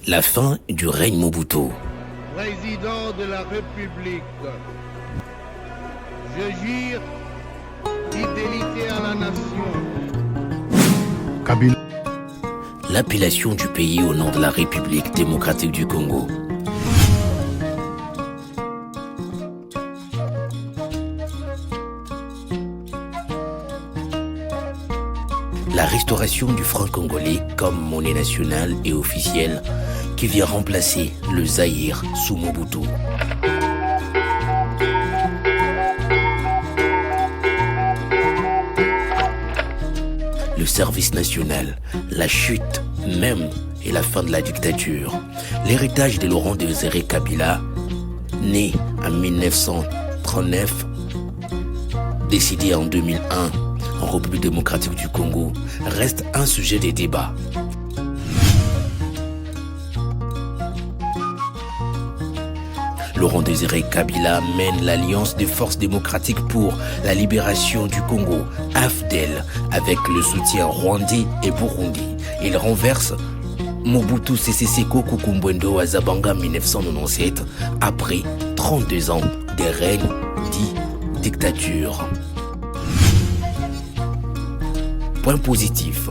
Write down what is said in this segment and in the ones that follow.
La fin du règne Mobutu. Président de la République, je jure fidélité à la nation. Kabila. L'appellation du pays au nom de la République démocratique du Congo. La restauration du franc congolais comme monnaie nationale et officielle qui vient remplacer le Zaïre sous Mobutu. Le service national, la chute même et la fin de la dictature. L'héritage de Laurent Désiré Kabila, né en 1939, décidé en 2001 en République démocratique du Congo, reste un sujet de débat. Laurent Désiré Kabila mène l'Alliance des forces démocratiques pour la libération du Congo, AFDEL, avec le soutien rwandais et burundi. Il renverse Mobutu Sese Seko Kukumbwendo à Zabanga en 1997, après 32 ans de règne dit dictature. Point positif,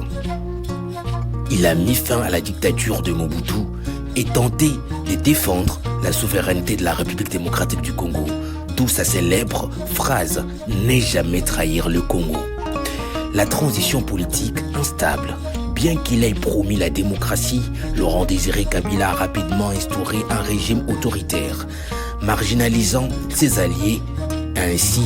il a mis fin à la dictature de Mobutu et tenté de défendre la souveraineté de la République démocratique du Congo, d'où sa célèbre phrase « Ne jamais trahir le Congo ». La transition politique instable. Bien qu'il ait promis la démocratie, Laurent Désiré Kabila a rapidement instauré un régime autoritaire, marginalisant ses alliés et ainsi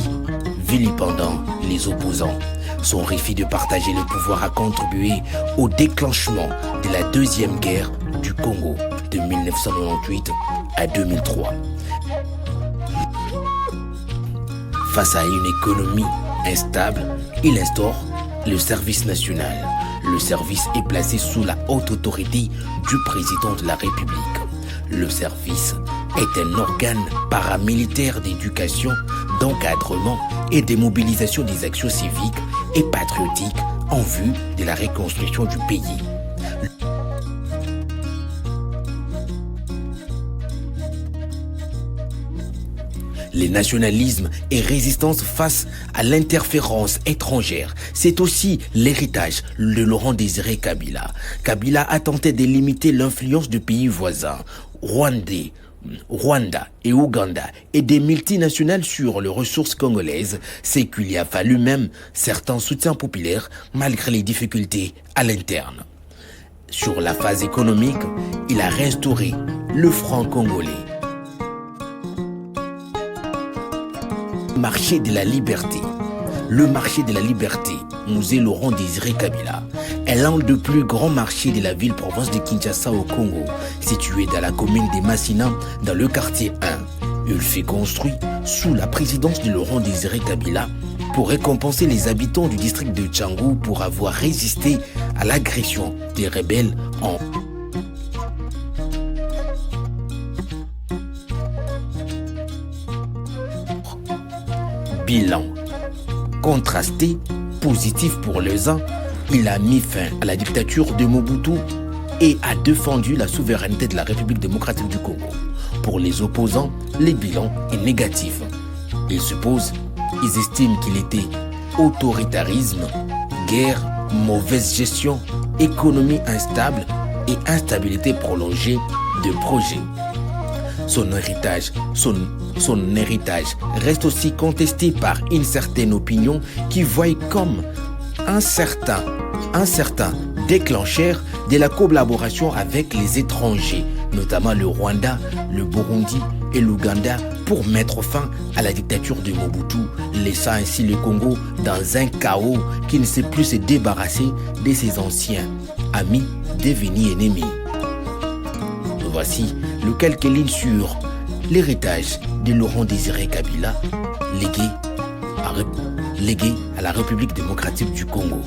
vilipendant les opposants. Son refus de partager le pouvoir a contribué au déclenchement de la Deuxième Guerre du Congo de 1998 à 2003. Face à une économie instable, il instaure le service national. Le service est placé sous la haute autorité du président de la République. Le service est un organe paramilitaire d'éducation, d'encadrement et de mobilisation des actions civiques et patriotiques en vue de la reconstruction du pays. Les nationalismes et résistance face à l'interférence étrangère, c'est aussi l'héritage de Laurent Désiré Kabila. Kabila a tenté de limiter l'influence de pays voisins, Rwanda et Ouganda, et des multinationales sur les ressources congolaises, c'est qu'il y a fallu même certains soutiens populaires malgré les difficultés à l'interne. Sur la phase économique, il a restauré le franc congolais. Marché de la liberté. Le marché de la liberté, musée Laurent Désiré Kabila, est l'un des plus grands marchés de la ville-province de Kinshasa au Congo, situé dans la commune de Massina, dans le quartier 1. Il fut construit sous la présidence de Laurent Désiré Kabila pour récompenser les habitants du district de Tchangou pour avoir résisté à l'agression des rebelles en bilan contrasté, positif pour les uns, il a mis fin à la dictature de Mobutu et a défendu la souveraineté de la République démocratique du Congo. Pour les opposants, le bilan est négatif. Ils estiment qu'il était autoritarisme, guerre, mauvaise gestion, économie instable et instabilité prolongée de projets. Son héritage reste aussi contesté par une certaine opinion qui voit comme un certain déclencheur de la collaboration avec les étrangers, notamment le Rwanda, le Burundi et l'Ouganda, pour mettre fin à la dictature de Mobutu, laissant ainsi le Congo dans un chaos qui ne sait plus se débarrasser de ses anciens amis devenus ennemis. Voici le quelques lignes sur l'héritage de Laurent Désiré Kabila, légué à la République démocratique du Congo.